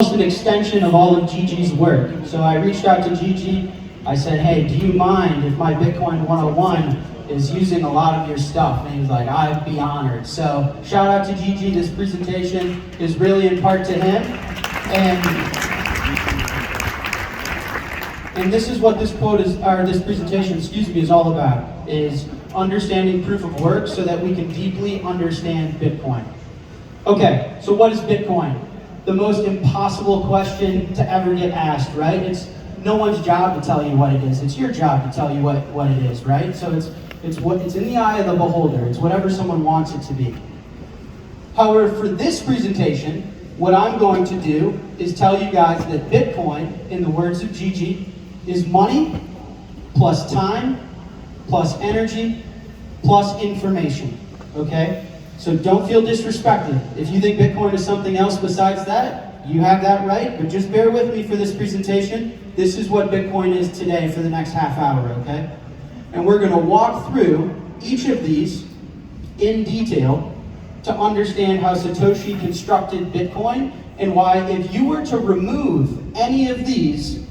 An extension of all of Gigi's work. So I reached out to Gigi. I said, hey, do you mind if my Bitcoin 101 is using a lot of your stuff? And he was like, I'd be honored. So shout out to Gigi. This presentation is really in part to him. And this is what this quote is, or this presentation, is all about, is understanding proof of work so that we can deeply understand Bitcoin. Okay, so what is Bitcoin? The most impossible question to ever get asked, right? It's no one's job to tell you what it is. It's your job to tell you what it is, right? So it's in the eye of the beholder. It's whatever someone wants it to be. However, for this presentation, what I'm going to do is tell you guys that Bitcoin, in the words of Gigi, is money plus time plus energy plus information, okay? So don't feel disrespected. If you think Bitcoin is something else besides that, you have that right, but just bear with me for this presentation. This is what Bitcoin is today for the next half hour, okay? And we're gonna walk through each of these in detail to understand how Satoshi constructed Bitcoin and why if you were to remove any of these,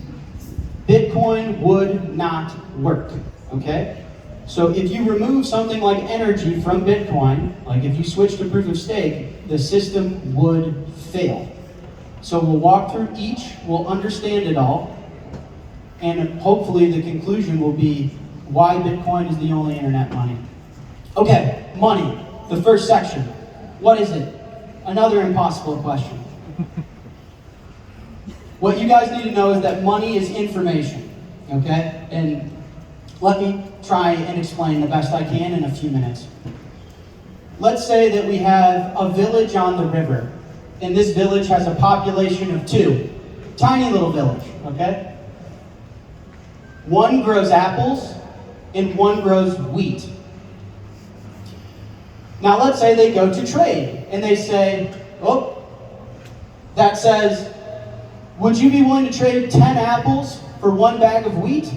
Bitcoin would not work, okay? So if you remove something like energy from Bitcoin, like if you switch to proof of stake, the system would fail. So we'll walk through each, we'll understand it all, and hopefully the conclusion will be why Bitcoin is the only internet money. Okay, money, the first section. What is it? Another impossible question. What you guys need to know is that money is information, okay? And let me try and explain the best I can in a few minutes. Let's say that we have a village on the river, and this village has a population of 2. Tiny little village, okay? One grows apples, and one grows wheat. Now let's say they go to trade, and they say, oh, that says, would you be willing to trade 10 apples for 1 bag of wheat?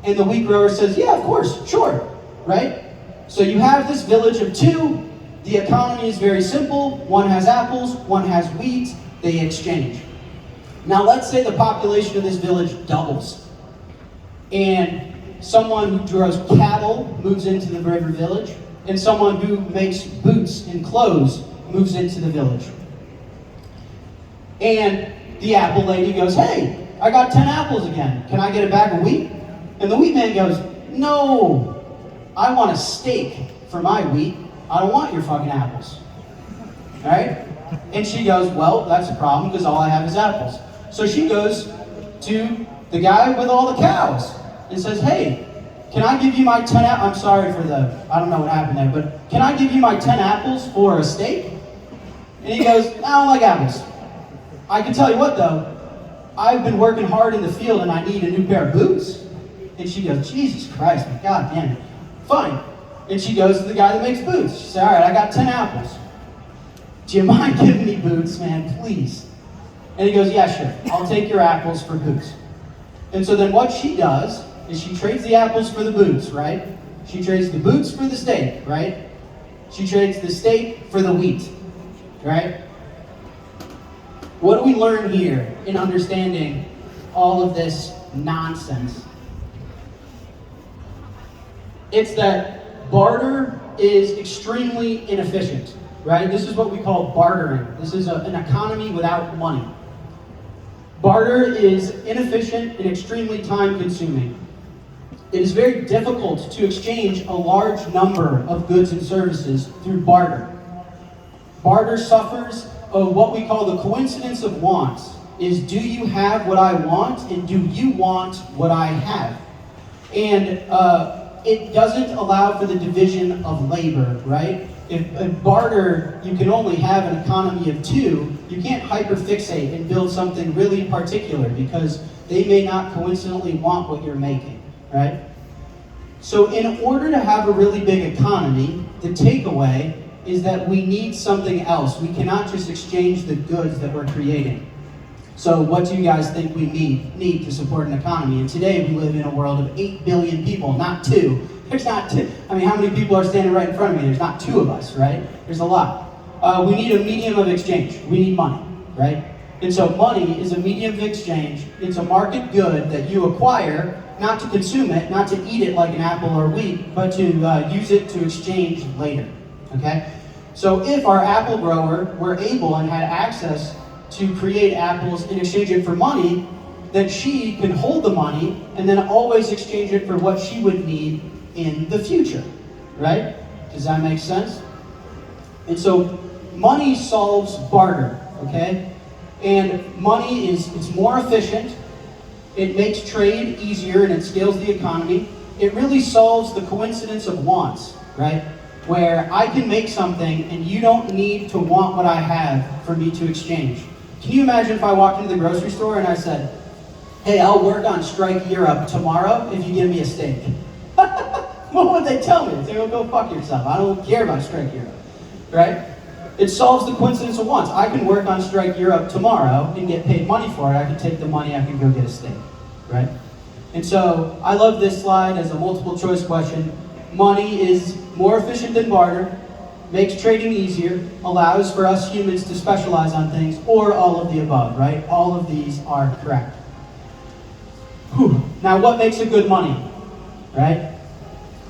And the wheat grower says, yeah, of course, sure, right? So you have this village of 2. The economy is very simple. One has apples, one has wheat. They exchange. Now let's say the population of this village doubles. And someone who grows cattle moves into the river village. And someone who makes boots and clothes moves into the village. And the apple lady goes, hey, I got 10 apples again. Can I get a bag of wheat? And the wheat man goes, no, I want a steak for my wheat. I don't want your fucking apples. All right? And she goes, well, that's a problem because all I have is apples. So she goes to the guy with all the cows and says, hey, can I give you my 10 apples? I'm sorry for I don't know what happened there, but can I give you my 10 apples for a steak? And he goes, I don't like apples. I can tell you what though, I've been working hard in the field and I need a new pair of boots. And she goes, Jesus Christ, my God damn it. Fine. And she goes to the guy that makes boots. She says, all right, I got 10 apples. Do you mind giving me boots, man, please? And he goes, yeah, sure. I'll take your apples for boots. And so then what she does is she trades the apples for the boots, right? She trades the boots for the steak, right? She trades the steak for the wheat, right? What do we learn here in understanding all of this nonsense? It's that barter is extremely inefficient, right? This is what we call bartering. This is an economy without money. Barter is inefficient and extremely time-consuming. It is very difficult to exchange a large number of goods and services through barter. Barter suffers of what we call the coincidence of wants. Is do you have what I want and do you want what I have? And it doesn't allow for the division of labor, right? If barter, you can only have an economy of 2, you can't hyperfixate and build something really particular because they may not coincidentally want what you're making, right? So in order to have a really big economy, the takeaway is that we need something else. We cannot just exchange the goods that we're creating. So what do you guys think we need to support an economy? And today we live in a world of 8 billion people, not 2. There's not 2. I mean, how many people are standing right in front of me? There's not 2 of us, right? There's a lot. We need a medium of exchange. We need money, right? And so money is a medium of exchange. It's a market good that you acquire, not to consume it, not to eat it like an apple or wheat, but to use it to exchange later, okay? So if our apple grower were able and had access to create apples and exchange it for money, then she can hold the money and then always exchange it for what she would need in the future, right? Does that make sense? And so money solves barter, okay? And money it's more efficient, it makes trade easier, and it scales the economy. It really solves the coincidence of wants, right? Where I can make something and you don't need to want what I have for me to exchange. Can you imagine if I walked into the grocery store and I said, hey, I'll work on Strike Europe tomorrow if you give me a steak? What would they tell me? They'd say, well, go fuck yourself. I don't care about Strike Europe, right? It solves the coincidence of wants. I can work on Strike Europe tomorrow and get paid money for it. I can take the money, I can go get a steak, right? And so I love this slide as a multiple choice question. Money is more efficient than barter, makes trading easier, allows for us humans to specialize on things, or all of the above, right? All of these are correct. Whew. Now, what makes a good money, right?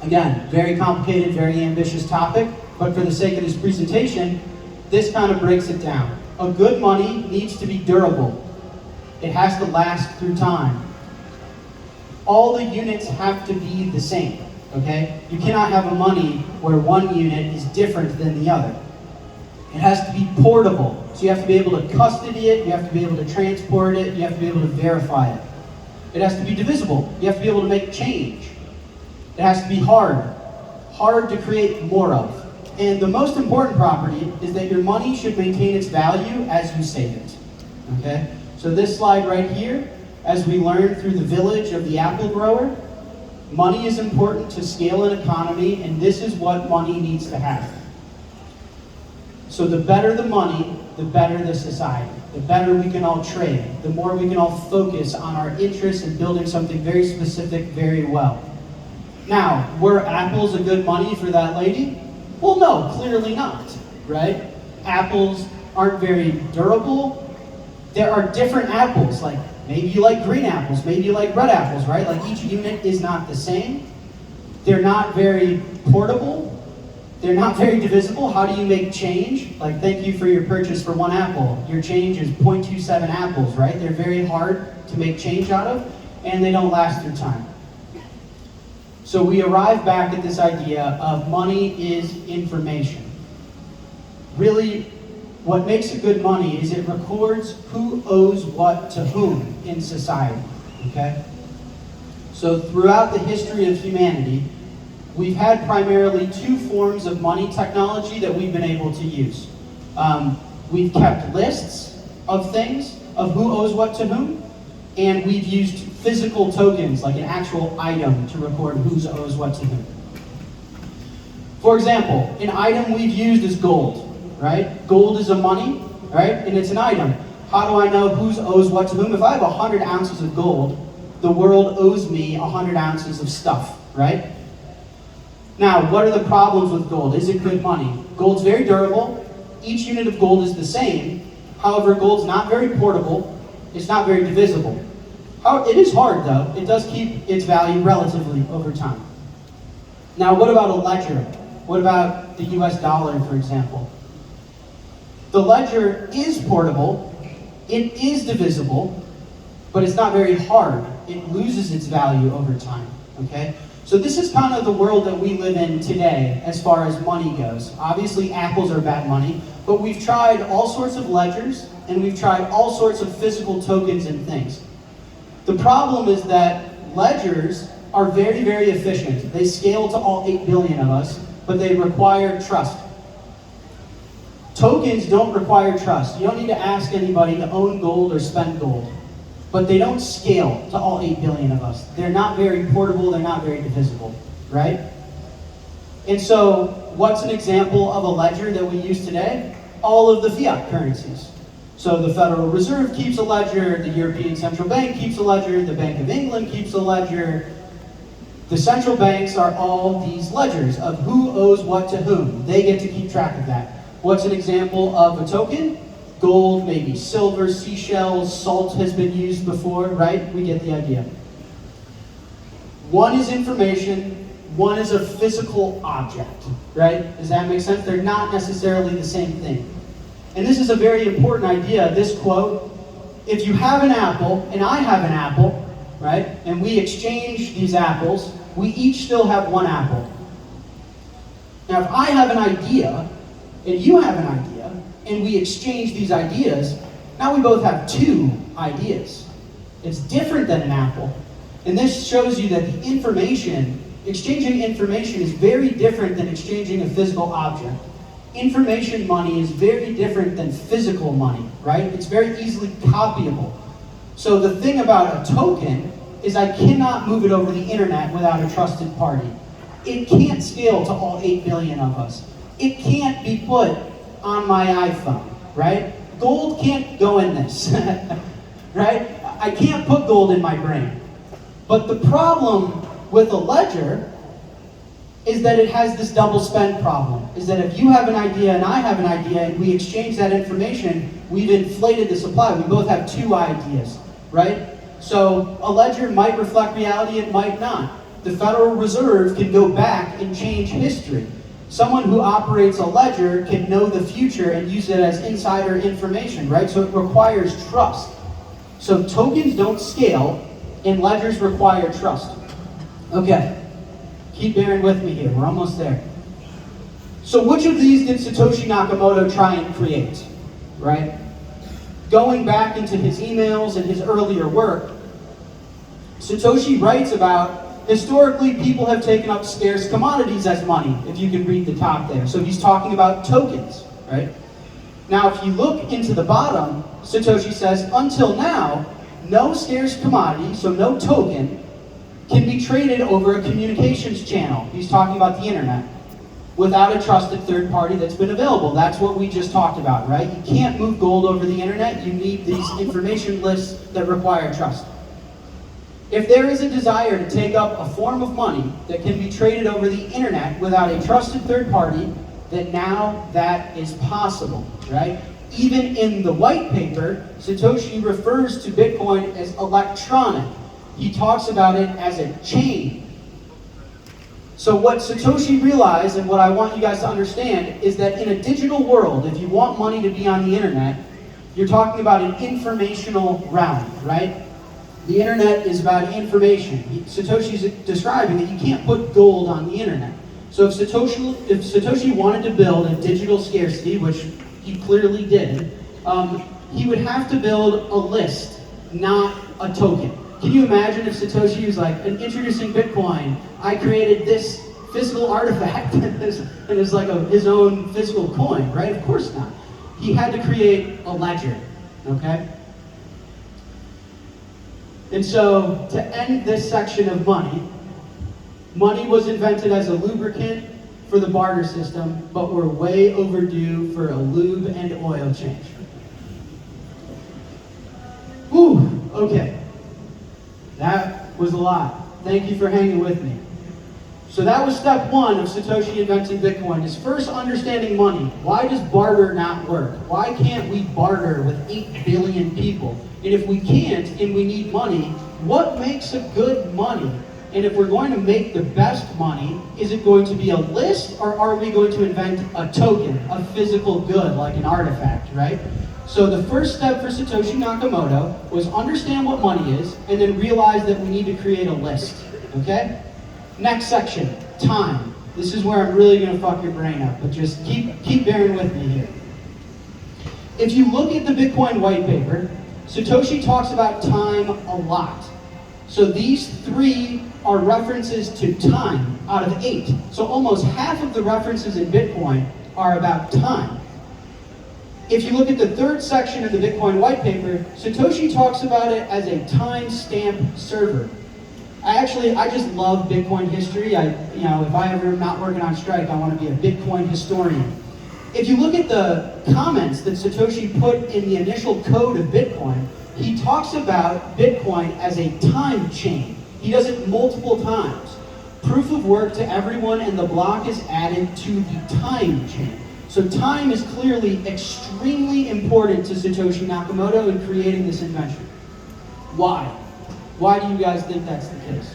Again, very complicated, very ambitious topic, but for the sake of this presentation, this kind of breaks it down. A good money needs to be durable. It has to last through time. All the units have to be the same, okay? You cannot have a money where one unit is different than the other. It has to be portable, so you have to be able to custody it, you have to be able to transport it, you have to be able to verify it. It has to be divisible. You have to be able to make change. It has to be hard to create more of. And the most important property is that your money should maintain its value as you save it, okay? So this slide right here, as we learned through the village of the apple grower, money is important to scale an economy, and this is what money needs to have. So the better the money, the better the society. The better we can all trade, the more we can all focus on our interests in building something very specific very well. Now, were apples a good money for that lady? Well, no, clearly not, right? Apples aren't very durable. There are different apples, like maybe you like green apples, maybe you like red apples, right? Like each unit is not the same. They're not very portable. They're not very divisible. How do you make change? Like, thank you for your purchase for one apple. Your change is 0.27 apples, right? They're very hard to make change out of, and they don't last through time. So we arrive back at this idea of money is information. Really, what makes a good money is it records who owes what to whom in society, okay? So throughout the history of humanity, we've had primarily two forms of money technology that we've been able to use. We've kept lists of things, of who owes what to whom, and we've used physical tokens, like an actual item, to record who owes what to whom. For example, an item we've used is gold, right? Gold is a money, right? And it's an item. How do I know who owes what to whom? If I have 100 ounces of gold, the world owes me 100 ounces of stuff, right? Now, what are the problems with gold? Is it good money? Gold's very durable. Each unit of gold is the same. However, gold's not very portable. It's not very divisible. It is hard, though. It does keep its value relatively over time. Now, what about a ledger? What about the US dollar, for example? The ledger is portable. It is divisible, but it's not very hard. It loses its value over time, okay? So this is kind of the world that we live in today as far as money goes. Obviously, apples are bad money, but we've tried all sorts of ledgers, and we've tried all sorts of physical tokens and things. The problem is that ledgers are very, very efficient. They scale to all 8 billion of us, but they require trust. Tokens don't require trust. You don't need to ask anybody to own gold or spend gold. But they don't scale to all 8 billion of us. They're not very portable, they're not very divisible, right? And so, what's an example of a ledger that we use today? All of the fiat currencies. So the Federal Reserve keeps a ledger, the European Central Bank keeps a ledger, the Bank of England keeps a ledger. The central banks are all these ledgers of who owes what to whom. They get to keep track of that. What's an example of a token? gold, maybe silver, seashells, salt has been used before, right? We get the idea. One is information, one is a physical object, right? Does that make sense? They're not necessarily the same thing. And this is a very important idea, this quote. If you have an apple, and I have an apple, right, and we exchange these apples, we each still have one apple. Now, if I have an idea, and you have an idea, and we exchange these ideas, now we both have two ideas. It's different than an apple. And this shows you that the exchanging information is very different than exchanging a physical object. Information money is very different than physical money, right? It's very easily copyable. So the thing about a token is I cannot move it over the internet without a trusted party. It can't scale to all 8 billion of us. It can't be put on my iPhone, right? Gold can't go in this, right? I can't put gold in my brain. But the problem with a ledger is that it has this double spend problem. Is that if you have an idea and I have an idea and we exchange that information, we've inflated the supply. We both have two ideas, right? So a ledger might reflect reality, it might not. The Federal Reserve can go back and change history. Someone who operates a ledger can know the future and use it as insider information, right? So it requires trust. So tokens don't scale, and ledgers require trust. Okay, keep bearing with me here, we're almost there. So which of these did Satoshi Nakamoto try and create, right? Going back into his emails and his earlier work, Satoshi writes about, historically people have taken up scarce commodities as money, if you can read the top there. So he's talking about tokens, right? Now if you look into the bottom, Satoshi says, until now, no scarce commodity, so no token, can be traded over a communications channel. He's talking about the internet, without a trusted third party that's been available. That's what we just talked about, right? You can't move gold over the internet. You need these information lists that require trust. If there is a desire to take up a form of money that can be traded over the internet without a trusted third party, then now that is possible, right? Even in the white paper, Satoshi refers to Bitcoin as electronic. He talks about it as a chain. So what Satoshi realized, and what I want you guys to understand, is that in a digital world, if you want money to be on the internet, you're talking about an informational realm, right? The internet is about information. Satoshi's describing that you can't put gold on the internet. So if Satoshi wanted to build a digital scarcity, which he clearly did, he would have to build a list, not a token. Can you imagine if Satoshi was like, introducing Bitcoin, I created this physical artifact and it's like his own physical coin, right? Of course not. He had to create a ledger, okay? And so, to end this section of money, money was invented as a lubricant for the barter system, but we're way overdue for a lube and oil change. Whew, okay. That was a lot. Thank you for hanging with me. So that was step one of Satoshi inventing Bitcoin, is first understanding money. Why does barter not work? Why can't we barter with 8 billion people? And if we can't, and we need money, what makes a good money? And if we're going to make the best money, is it going to be a list, or are we going to invent a token, a physical good, like an artifact, right? So the first step for Satoshi Nakamoto was understand what money is, and then realize that we need to create a list, okay? Next section, time. This is where I'm really gonna fuck your brain up, but just keep bearing with me here. If you look at the Bitcoin white paper, Satoshi talks about time a lot. So these 3 are references to time out of 8. So almost half of the references in Bitcoin are about time. If you look at the 3rd section of the Bitcoin white paper, Satoshi talks about it as a timestamp server. I just love Bitcoin history. If I ever am not working on strike, I want to be a Bitcoin historian. If you look at the comments that Satoshi put in the initial code of Bitcoin, he talks about Bitcoin as a time chain. He does it multiple times. Proof of work to everyone, and the block is added to the time chain. So time is clearly extremely important to Satoshi Nakamoto in creating this invention. Why? Why do you guys think that's the case?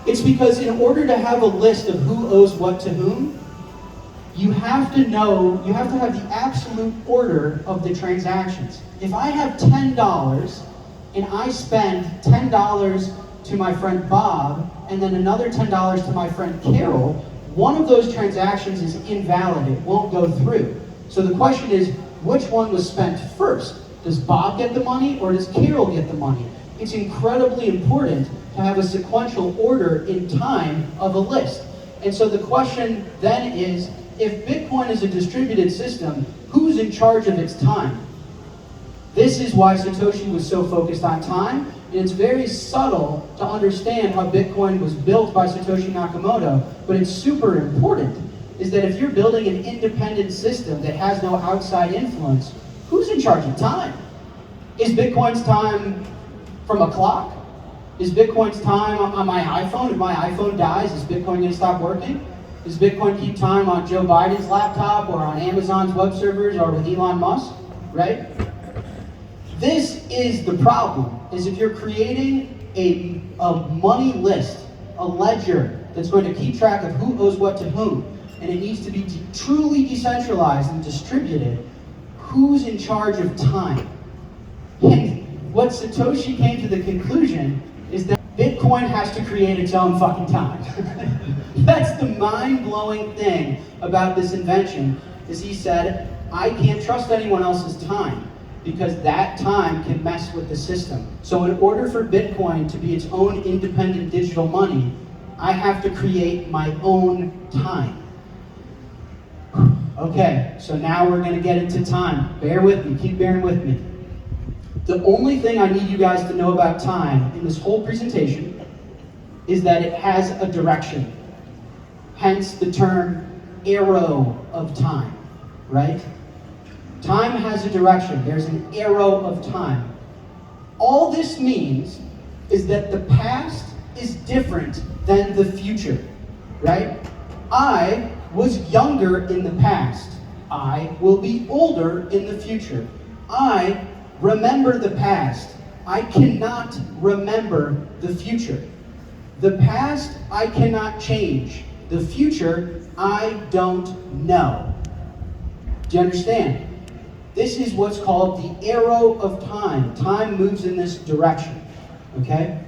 It's because in order to have a list of who owes what to whom, you have to have the absolute order of the transactions. If I have $10 and I spend $10 to my friend Bob and then another $10 to my friend Carol, one of those transactions is invalid, it won't go through. So the question is, which one was spent first? Does Bob get the money or does Carol get the money? It's incredibly important to have a sequential order in time of a list. And so the question then is, if Bitcoin is a distributed system, who's in charge of its time? This is why Satoshi was so focused on time, and it's very subtle to understand how Bitcoin was built by Satoshi Nakamoto, but it's super important, is that if you're building an independent system that has no outside influence, who's in charge of time? Is Bitcoin's time from a clock? Is Bitcoin's time on my iPhone? If my iPhone dies, is Bitcoin going to stop working? Does Bitcoin keep time on Joe Biden's laptop or on Amazon's web servers or with Elon Musk, right? This is the problem, is if you're creating a money list, a ledger that's going to keep track of who owes what to whom, and it needs to be truly decentralized and distributed, who's in charge of time? And what Satoshi came to the conclusion is that Bitcoin has to create its own fucking time. That's the mind-blowing thing about this invention, is he said, I can't trust anyone else's time because that time can mess with the system. So in order for Bitcoin to be its own independent digital money, I have to create my own time. Okay, so now we're gonna get into time. Bear with me, keep bearing with me. The only thing I need you guys to know about time in this whole presentation is that it has a direction. Hence the term arrow of time, right? Time has a direction. There's an arrow of time. All this means is that the past is different than the future, right? I was younger in the past. I will be older in the future. I remember the past. I cannot remember the future. The past I cannot change. The future I don't know. Do you understand? This is what's called the arrow of time. Time moves in this direction, okay?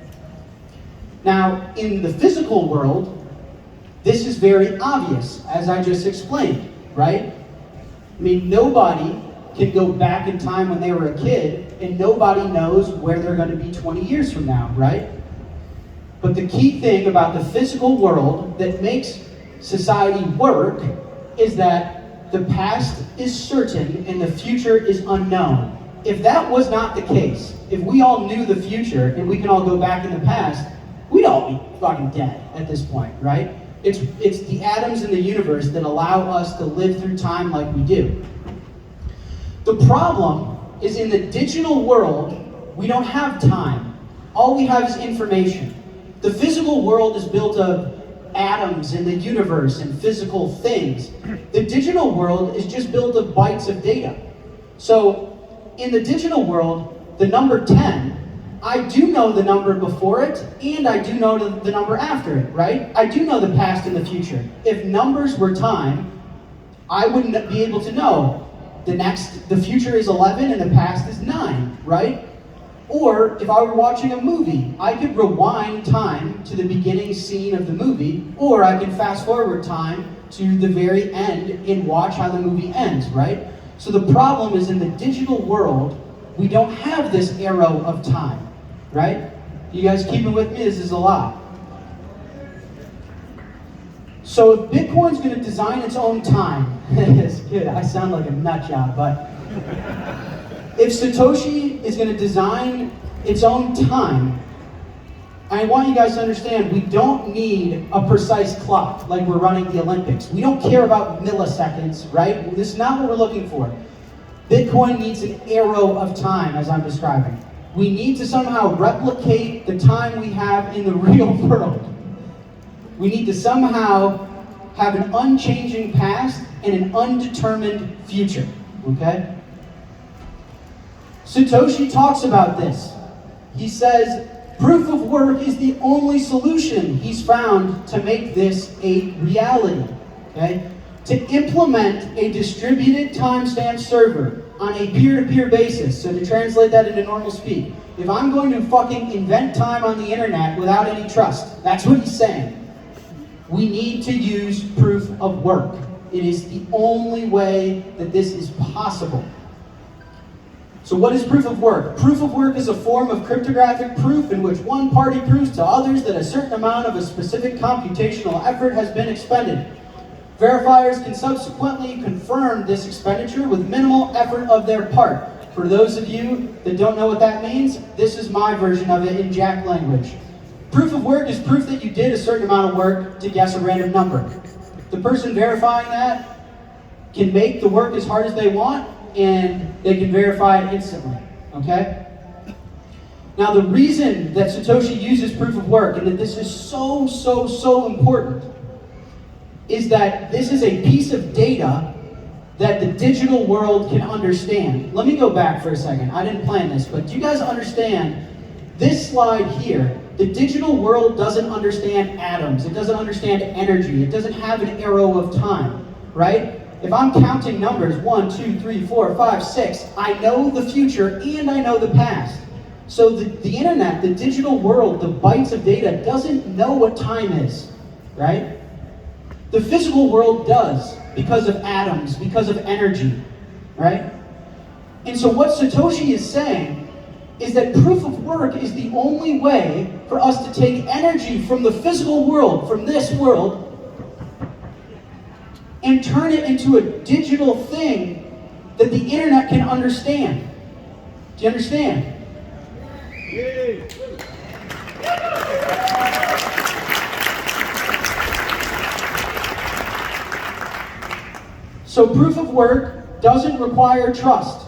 Now, in the physical world, this is very obvious, as I just explained, right? I mean, nobody can go back in time when they were a kid, and nobody knows where they're going to be 20 years from now, right? But the key thing about the physical world that makes society work is that the past is certain and the future is unknown. If that was not the case, if we all knew the future and we can all go back in the past, we'd all be fucking dead at this point, right? It's the atoms in the universe that allow us to live through time like we do. The problem is in the digital world, we don't have time. All we have is information. The physical world is built of atoms in the universe and physical things. The digital world is just built of bytes of data. So in the digital world, the number 10, I do know the number before it, and I do know the number after it, right? I do know the past and the future. If numbers were time, I wouldn't be able to know the future is 11 and the past is 9, right? Or if I were watching a movie, I could rewind time to the beginning scene of the movie, or I can fast forward time to the very end and watch how the movie ends, right? So the problem is in the digital world, we don't have this arrow of time, right? You guys keeping with me? This is a lot. So if Bitcoin's going to design its own time, it's good, I sound like a nut job, but if Satoshi is going to design its own time, I want you guys to understand we don't need a precise clock like we're running the Olympics. We don't care about milliseconds, right? This is not what we're looking for. Bitcoin needs an arrow of time, as I'm describing. We need to somehow replicate the time we have in the real world. We need to somehow have an unchanging past and an undetermined future, okay? Satoshi talks about this. He says, proof of work is the only solution he's found to make this a reality, okay? To implement a distributed timestamp server on a peer-to-peer basis, so to translate that into normal speak, if I'm going to fucking invent time on the internet without any trust, that's what he's saying. We need to use proof of work. It is the only way that this is possible. So what is proof of work? Proof of work is a form of cryptographic proof in which one party proves to others that a certain amount of a specific computational effort has been expended. Verifiers can subsequently confirm this expenditure with minimal effort of their part. For those of you that don't know what that means, this is my version of it in Jack language. Proof of work is proof that you did a certain amount of work to guess a random number. The person verifying that can make the work as hard as they want, and they can verify it instantly, okay? Now the reason that Satoshi uses proof of work, and that this is so important, is that this is a piece of data that the digital world can understand. Let me go back for a second. I didn't plan this, but do you guys understand this slide here? The digital world doesn't understand atoms. It doesn't understand energy. It doesn't have an arrow of time, right? If I'm counting numbers, 1, 2, 3, 4, 5, 6, I know the future and I know the past. So the internet, the digital world, the bytes of data doesn't know what time is, right? The physical world does, because of atoms, because of energy, right? And so what Satoshi is saying is that proof of work is the only way for us to take energy from the physical world, from this world, and turn it into a digital thing that the internet can understand. Do you understand? So proof of work doesn't require trust.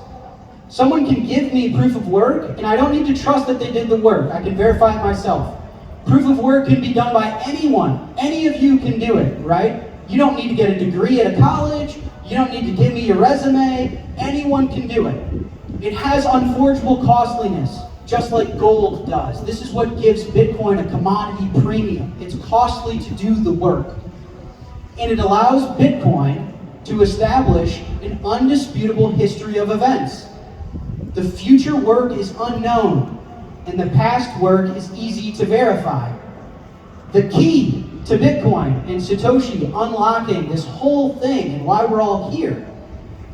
Someone can give me proof of work, and I don't need to trust that they did the work. I can verify it myself. Proof of work can be done by anyone. Any of you can do it, right? You don't need to get a degree at a college. You don't need to give me your resume. Anyone can do it. It has unforgeable costliness, just like gold does. This is what gives Bitcoin a commodity premium. It's costly to do the work. And it allows Bitcoin to establish an undisputable history of events. The future work is unknown, and the past work is easy to verify. The key to Bitcoin and Satoshi unlocking this whole thing and why we're all here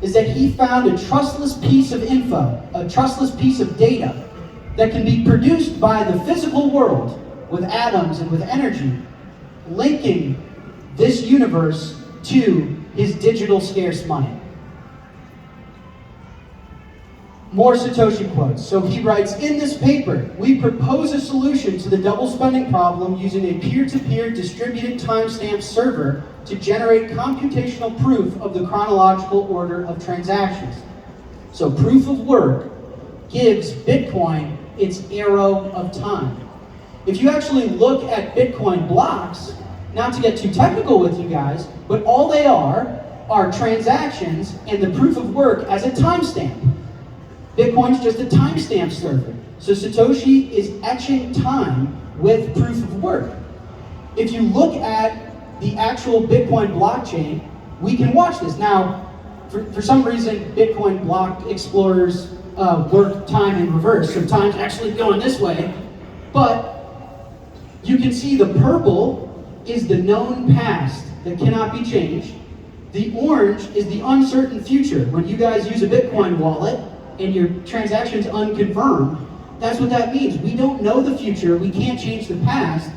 is that he found a trustless piece of info, a trustless piece of data that can be produced by the physical world with atoms and with energy, linking this universe to his digital scarce money. More Satoshi quotes. So he writes, in this paper, we propose a solution to the double spending problem using a peer-to-peer distributed timestamp server to generate computational proof of the chronological order of transactions. So proof of work gives Bitcoin its arrow of time. If you actually look at Bitcoin blocks, not to get too technical with you guys, but all they are transactions and the proof of work as a timestamp. Bitcoin's just a timestamp server. So Satoshi is etching time with proof of work. If you look at the actual Bitcoin blockchain, we can watch this. Now, for some reason, Bitcoin block explorers work time in reverse, so time's actually going this way. But you can see the purple is the known past that cannot be changed. The orange is the uncertain future. When you guys use a Bitcoin wallet and your transaction's unconfirmed, that's what that means. We don't know the future, we can't change the past,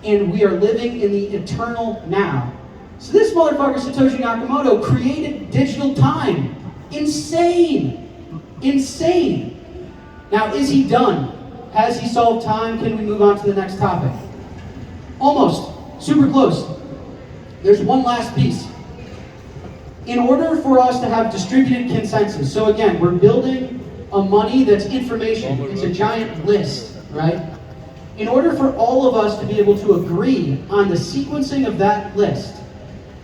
and we are living in the eternal now. So this motherfucker, Satoshi Nakamoto, created digital time. Insane. Insane. Now, is he done? Has he solved time? Can we move on to the next topic? Almost. Super close. There's one last piece. In order for us to have distributed consensus, so again, we're building a money that's information. It's a giant list, right? In order for all of us to be able to agree on the sequencing of that list,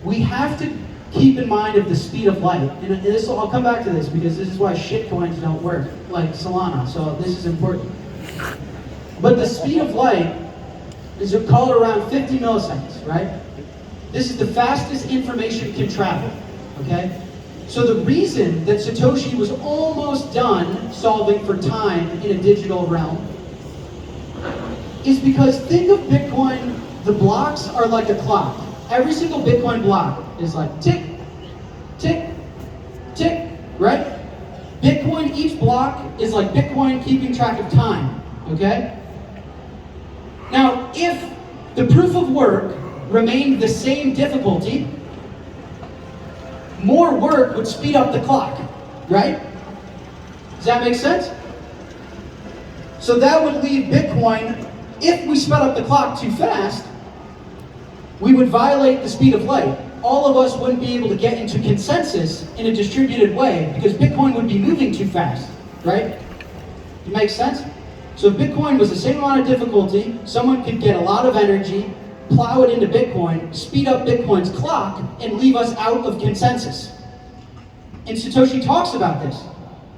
we have to keep in mind of the speed of light. And this, I'll come back to this because this is why shit coins don't work, like Solana. So this is important. But the speed of light is called around 50 milliseconds, right? This is the fastest information can travel, okay? So the reason that Satoshi was almost done solving for time in a digital realm is because think of Bitcoin, the blocks are like a clock. Every single Bitcoin block is like tick, tick, tick, right? Bitcoin, each block is like Bitcoin keeping track of time, okay? Now, if the proof of work remained the same difficulty, more work would speed up the clock, right? Does that make sense? So that would leave Bitcoin, if we sped up the clock too fast, we would violate the speed of light. All of us wouldn't be able to get into consensus in a distributed way because Bitcoin would be moving too fast, right? It makes sense? So if Bitcoin was the same amount of difficulty, someone could get a lot of energy, plow it into Bitcoin, speed up Bitcoin's clock, and leave us out of consensus. And Satoshi talks about this.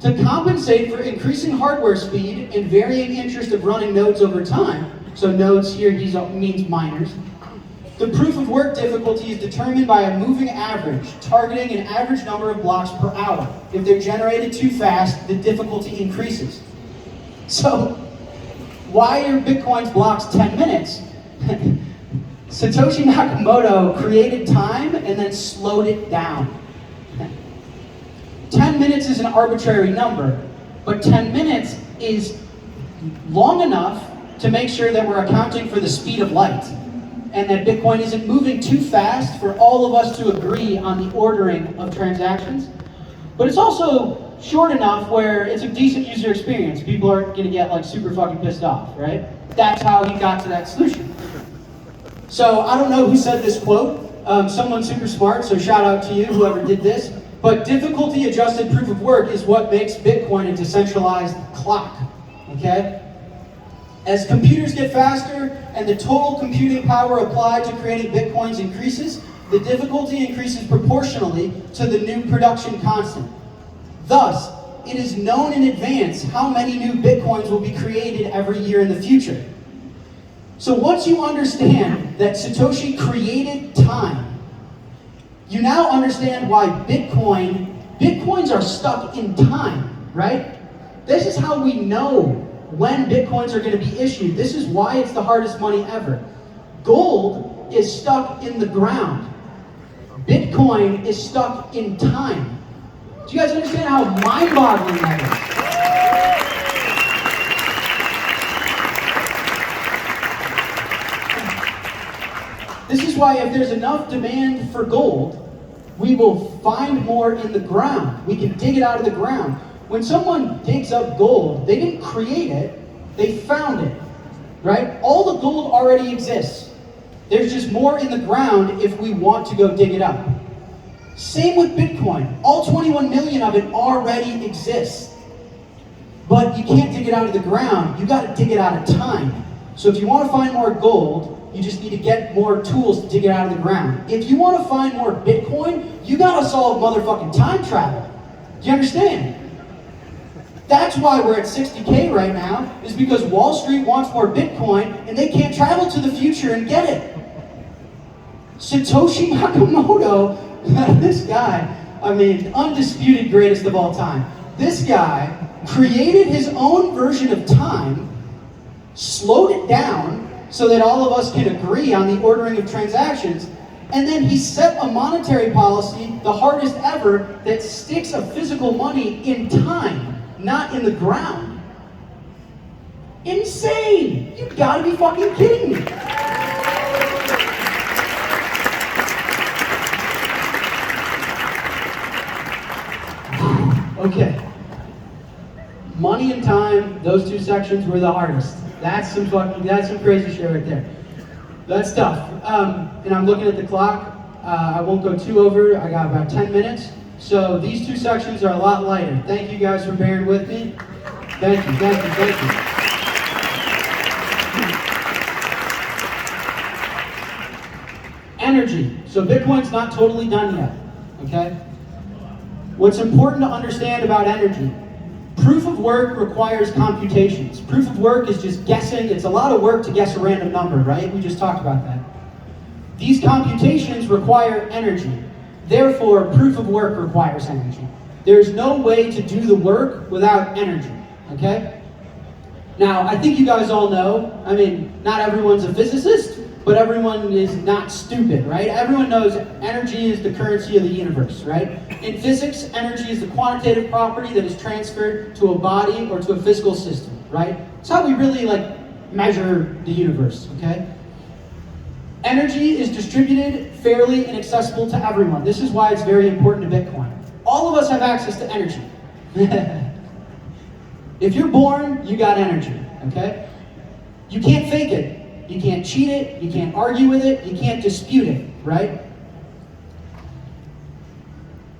To compensate for increasing hardware speed and varying interest of running nodes over time, so nodes here means miners, the proof of work difficulty is determined by a moving average, targeting an average number of blocks per hour. If they're generated too fast, the difficulty increases. So, why are Bitcoin's blocks 10 minutes? Satoshi Nakamoto created time and then slowed it down. 10 minutes is an arbitrary number, but 10 minutes is long enough to make sure that we're accounting for the speed of light and that Bitcoin isn't moving too fast for all of us to agree on the ordering of transactions. But it's also short enough where it's a decent user experience. People aren't gonna get like super fucking pissed off, right? That's how he got to that solution. So I don't know who said this quote. Someone super smart, so shout out to you, whoever did this. But difficulty adjusted proof of work is what makes Bitcoin a decentralized clock, okay? As computers get faster and the total computing power applied to creating Bitcoins increases, the difficulty increases proportionally to the new production constant. Thus, it is known in advance how many new Bitcoins will be created every year in the future. So once you understand that Satoshi created time, you now understand why Bitcoins are stuck in time, right? This is how we know when Bitcoins are going to be issued. This is why it's the hardest money ever. Gold is stuck in the ground. Bitcoin is stuck in time. Do you guys understand how mind-boggling that is? This is why if there's enough demand for gold, we will find more in the ground. We can dig it out of the ground. When someone digs up gold, they didn't create it, they found it, right? All the gold already exists. There's just more in the ground if we want to go dig it up. Same with Bitcoin. All 21 million of it already exists. But you can't dig it out of the ground, you gotta dig it out of time. So if you wanna find more gold, you just need to get more tools to dig it out of the ground. If you wanna find more Bitcoin, you gotta solve motherfucking time travel. Do you understand? That's why we're at 60K right now, is because Wall Street wants more Bitcoin and they can't travel to the future and get it. Satoshi Nakamoto, this guy, I mean, undisputed greatest of all time. This guy created his own version of time, slowed it down so that all of us can agree on the ordering of transactions, and then he set a monetary policy, the hardest ever, that sticks a physical money in time, not in the ground. Insane! You gotta be fucking kidding me! Okay. Money and time, those two sections were the hardest. That's some crazy shit right there. That's tough. And I'm looking at the clock. I won't go too over. I got about 10 minutes. So these two sections are a lot lighter. Thank you guys for bearing with me. Thank you, thank you, thank you. Energy. So Bitcoin's not totally done yet, okay? What's important to understand about energy, proof of work requires computations. Proof of work is just guessing. It's a lot of work to guess a random number, right? We just talked about that. These computations require energy. Therefore, proof of work requires energy. There's no way to do the work without energy, okay? Now, I think you guys all know, I mean, not everyone's a physicist, but everyone is not stupid, right? Everyone knows energy is the currency of the universe, right? In physics, energy is the quantitative property that is transferred to a body or to a physical system, right? It's how we really measure the universe, okay? Energy is distributed fairly and accessible to everyone. This is why it's very important to Bitcoin. All of us have access to energy. If you're born, you got energy, okay? You can't fake it. You can't cheat it, you can't argue with it, you can't dispute it, right?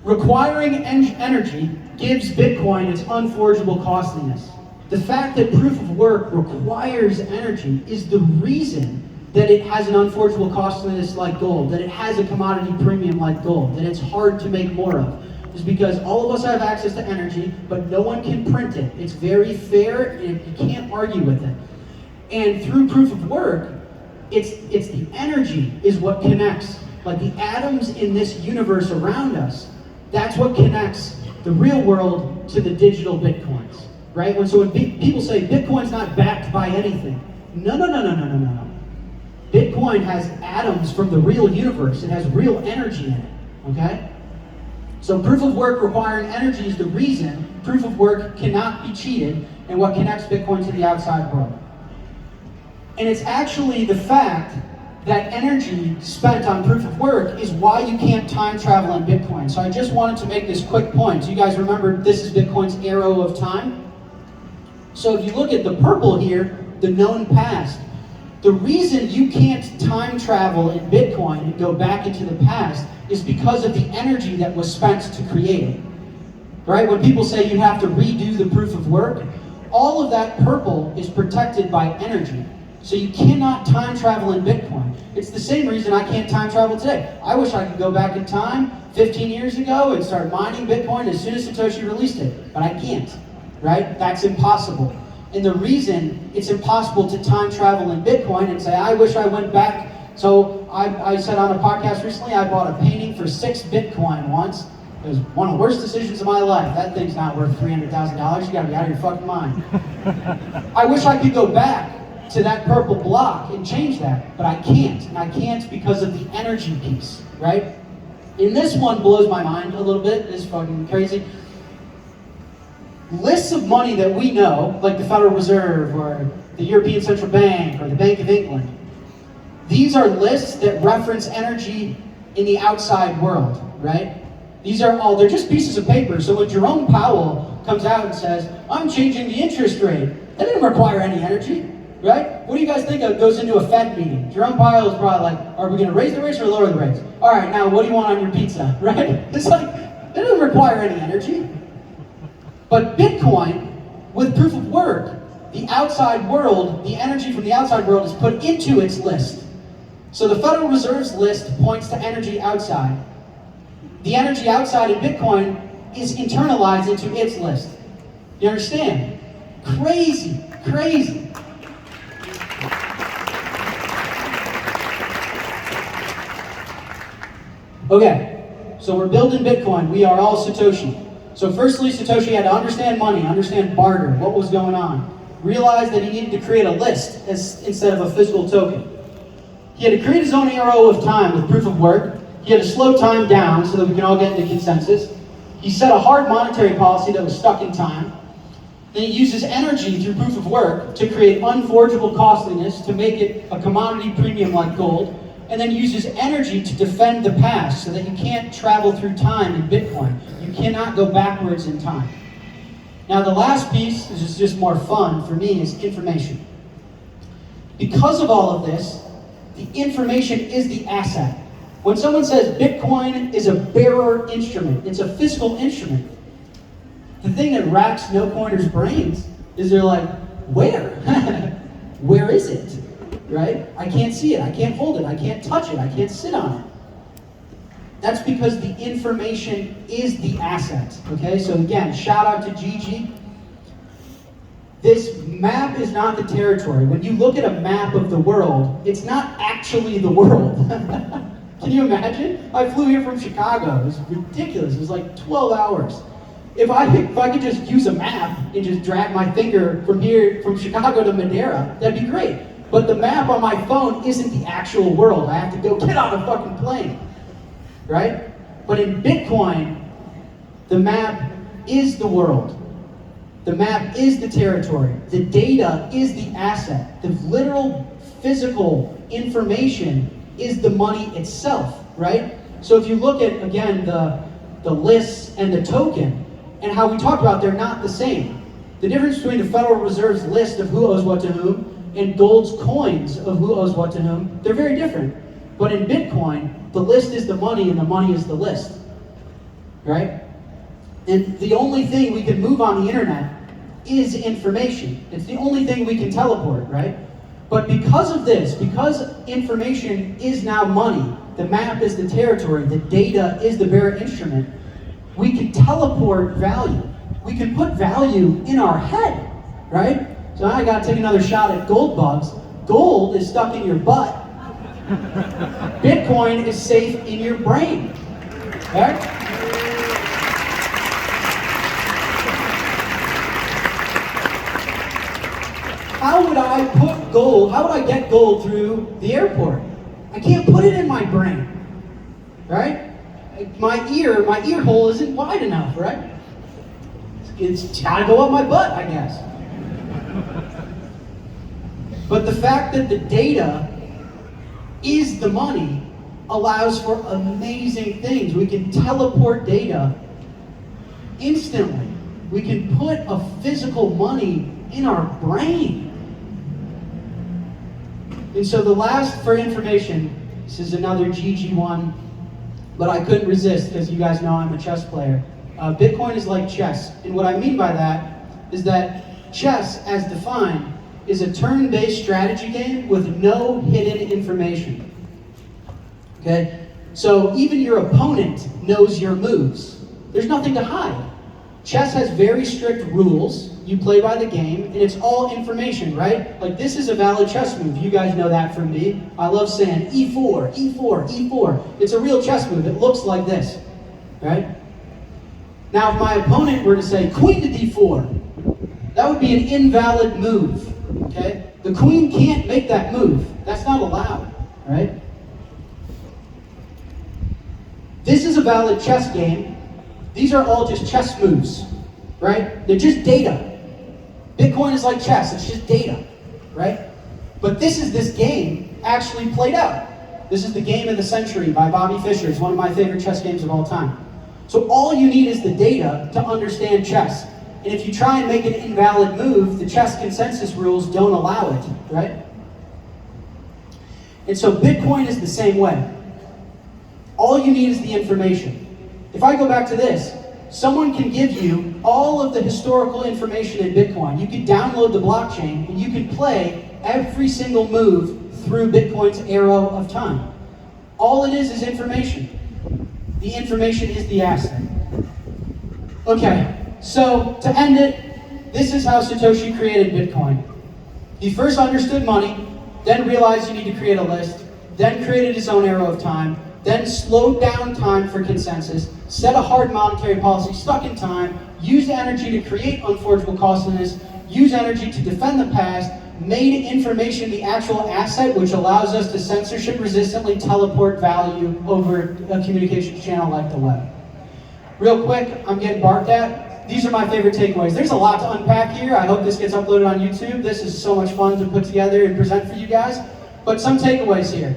Requiring energy gives Bitcoin its unforgeable costliness. The fact that proof of work requires energy is the reason that it has an unforgeable costliness like gold, that it has a commodity premium like gold, that it's hard to make more of. Is because all of us have access to energy, but no one can print it. It's very fair, and you can't argue with it. And through proof of work, it's the energy is what connects. Like the atoms in this universe around us, that's what connects the real world to the digital Bitcoins, right? When people say Bitcoin's not backed by anything, no. Bitcoin has atoms from the real universe. It has real energy in it, okay? So proof of work requiring energy is the reason proof of work cannot be cheated and what connects Bitcoin to the outside world. And it's actually the fact that energy spent on proof of work is why you can't time travel on Bitcoin. So I just wanted to make this quick point. Do you guys remember this is Bitcoin's arrow of time? So if you look at the purple here, the known past, the reason you can't time travel in Bitcoin and go back into the past is because of the energy that was spent to create it. Right? When people say you have to redo the proof of work, all of that purple is protected by energy. So you cannot time travel in Bitcoin. It's the same reason I can't time travel today. I wish I could go back in time 15 years ago and start mining Bitcoin as soon as Satoshi released it, but I can't, right? That's impossible. And the reason it's impossible to time travel in Bitcoin and say, I wish I went back. So I said on a podcast recently, I bought a painting for 6 Bitcoin once. It was one of the worst decisions of my life. That thing's not worth $300,000. You gotta be out of your fucking mind. I wish I could go back to that purple block and change that, but I can't. And I can't because of the energy piece, right? And this one blows my mind a little bit. It's fucking crazy. Lists of money that we know, like the Federal Reserve or the European Central Bank or the Bank of England, these are lists that reference energy in the outside world, right? They're just pieces of paper. So when Jerome Powell comes out and says, I'm changing the interest rate, that didn't require any energy. Right? What do you guys think goes into a Fed meeting? Jerome Powell is probably like, are we going to raise the rates or lower the rates? All right, now what do you want on your pizza? Right? It's like, it doesn't require any energy. But Bitcoin, with proof of work, the outside world, the energy from the outside world is put into its list. So the Federal Reserve's list points to energy outside. The energy outside in Bitcoin is internalized into its list. You understand? Crazy, crazy. Okay, so we're building Bitcoin. We are all Satoshi. So firstly, Satoshi had to understand money, understand barter, what was going on. Realized that he needed to create a list instead of a physical token. He had to create his own arrow of time with proof of work. He had to slow time down so that we can all get into consensus. He set a hard monetary policy that was stuck in time. Then he uses energy through proof of work to create unforgeable costliness to make it a commodity premium like gold. And then uses energy to defend the past so that you can't travel through time in Bitcoin. You cannot go backwards in time. Now the last piece, this is just more fun for me, is information. Because of all of this, the information is the asset. When someone says Bitcoin is a bearer instrument, it's a physical instrument, the thing that racks no coiners' brains is they're like, where? Where is it? Right? I can't see it, I can't hold it, I can't touch it, I can't sit on it. That's because the information is the asset, okay? So again, shout out to Gigi. This map is not the territory. When you look at a map of the world, it's not actually the world. Can you imagine? I flew here from Chicago. It was ridiculous. It was like 12 hours. If I could just use a map and just drag my finger from Chicago to Madeira, that'd be great. But the map on my phone isn't the actual world. I have to go get on a fucking plane, right? But in Bitcoin, the map is the world. The map is the territory. The data is the asset. The literal physical information is the money itself, right? So if you look at, again, the lists and the token, and how we talked about, they're not the same. The difference between the Federal Reserve's list of who owes what to whom and gold's coins of who owes what to whom, they're very different. But in Bitcoin, the list is the money and the money is the list, right? And the only thing we can move on the internet is information. It's the only thing we can teleport, right? But because of this, because information is now money, the map is the territory, the data is the bare instrument, we can teleport value. We can put value in our head, right? So now I gotta take another shot at gold bugs. Gold is stuck in your butt. Bitcoin is safe in your brain, right? How would I put gold, how would I get gold through the airport? I can't put it in my brain, right? My ear hole isn't wide enough, right? It's gotta go up my butt, I guess. But the fact that the data is the money allows for amazing things. We can teleport data instantly. We can put a physical money in our brain. And so the last, for information, this is another GG one, but I couldn't resist because you guys know I'm a chess player. Bitcoin is like chess. And what I mean by that is that chess, as defined, is a turn-based strategy game with no hidden information. Okay? So even your opponent knows your moves. There's nothing to hide. Chess has very strict rules. You play by the game, and it's all information, right? Like, this is a valid chess move. You guys know that from me. I love saying E4, E4, E4. It's a real chess move. It looks like this, right? Now, if my opponent were to say queen to D4, that would be an invalid move, okay? The queen can't make that move. That's not allowed, right? This is a valid chess game. These are all just chess moves, right? They're just data. Bitcoin is like chess, it's just data, right? But this game actually played out. This is the game of the century by Bobby Fischer. It's one of my favorite chess games of all time. So all you need is the data to understand chess. And if you try and make an invalid move, the chess consensus rules don't allow it, right? And so Bitcoin is the same way. All you need is the information. If I go back to this, someone can give you all of the historical information in Bitcoin. You can download the blockchain and you can play every single move through Bitcoin's arrow of time. All it is information. The information is the asset. Okay, so to end it, this is how Satoshi created Bitcoin. He first understood money, then realized you need to create a list, then created his own arrow of time, then slowed down time for consensus, set a hard monetary policy, stuck in time, used energy to create unforgeable costliness, used energy to defend the past, made information the actual asset, which allows us to censorship-resistantly teleport value over a communications channel like the web. Real quick, I'm getting barked at. These are my favorite takeaways. There's a lot to unpack here. I hope this gets uploaded on YouTube. This is so much fun to put together and present for you guys. But some takeaways here.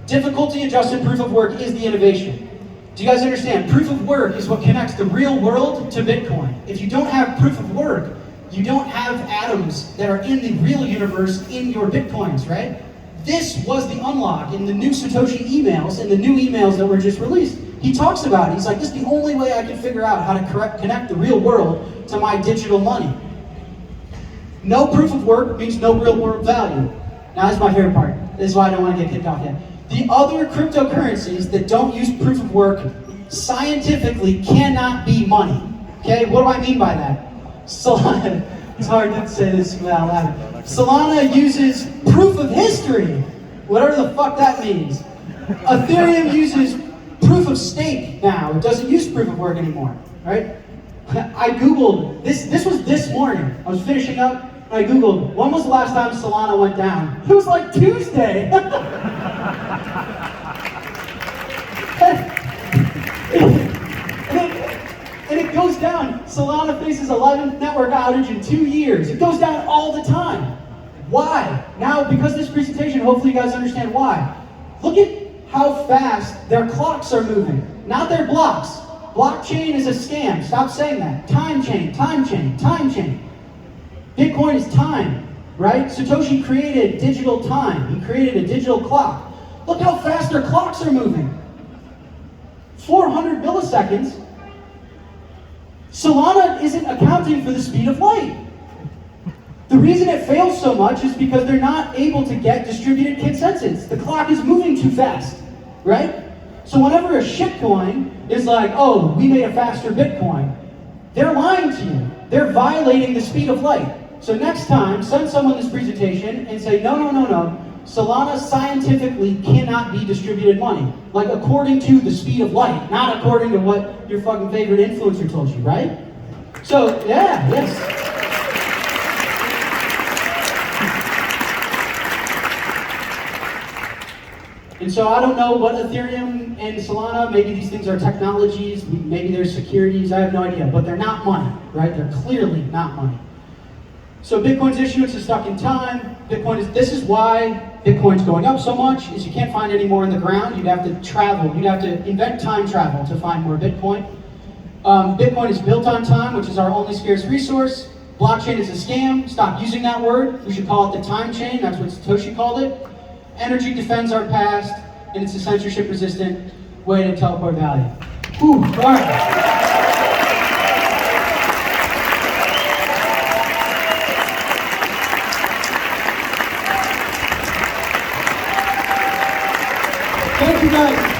Difficulty-adjusted proof of work is the innovation. Do you guys understand? Proof of work is what connects the real world to Bitcoin. If you don't have proof of work, you don't have atoms that are in the real universe in your Bitcoins, right? This was the unlock in the new Satoshi emails and the new emails that were just released. He talks about it. He's like, this is the only way I can figure out how to connect the real world to my digital money. No proof of work means no real world value. Now, this is my favorite part. This is why I don't want to get kicked off yet. The other cryptocurrencies that don't use proof of work scientifically cannot be money. Okay, what do I mean by that? Solana, it's hard to say this out loud. Solana uses proof of history, whatever the fuck that means. Ethereum uses proof of stake now. It doesn't use proof of work anymore, right? I Googled, this was this morning. I was finishing up, and I Googled, when was the last time Solana went down? It was like Tuesday. And it goes down. Solana faces 11th network outage in 2 years. It goes down all the time. Why? Now, because of this presentation, hopefully you guys understand why. Look at how fast their clocks are moving, not their blocks. Blockchain is a scam. Stop saying that. Time chain, time chain, time chain. Bitcoin is time, right? Satoshi created digital time. He created a digital clock. Look how fast their clocks are moving. 400 milliseconds. Solana isn't accounting for the speed of light. The reason it fails so much is because they're not able to get distributed consensus. The clock is moving too fast, right? So whenever a shitcoin is like, oh, we made a faster Bitcoin, they're lying to you. They're violating the speed of light. So next time, send someone this presentation and say, no, no, no, no. Solana scientifically cannot be distributed money. Like according to the speed of light, not according to what your fucking favorite influencer told you, right? So, yeah, yes. And so I don't know what Ethereum and Solana, maybe these things are technologies, maybe they're securities, I have no idea, but they're not money, right? They're clearly not money. So Bitcoin's issuance is stuck in time. This is why Bitcoin's going up so much, is you can't find any more in the ground. You'd have to travel, you'd have to invent time travel to find more Bitcoin. Bitcoin is built on time, which is our only scarce resource. Blockchain is a scam, stop using that word. We should call it the time chain, that's what Satoshi called it. Energy defends our past, and it's a censorship-resistant way to teleport value. Ooh, all right. Thank you guys.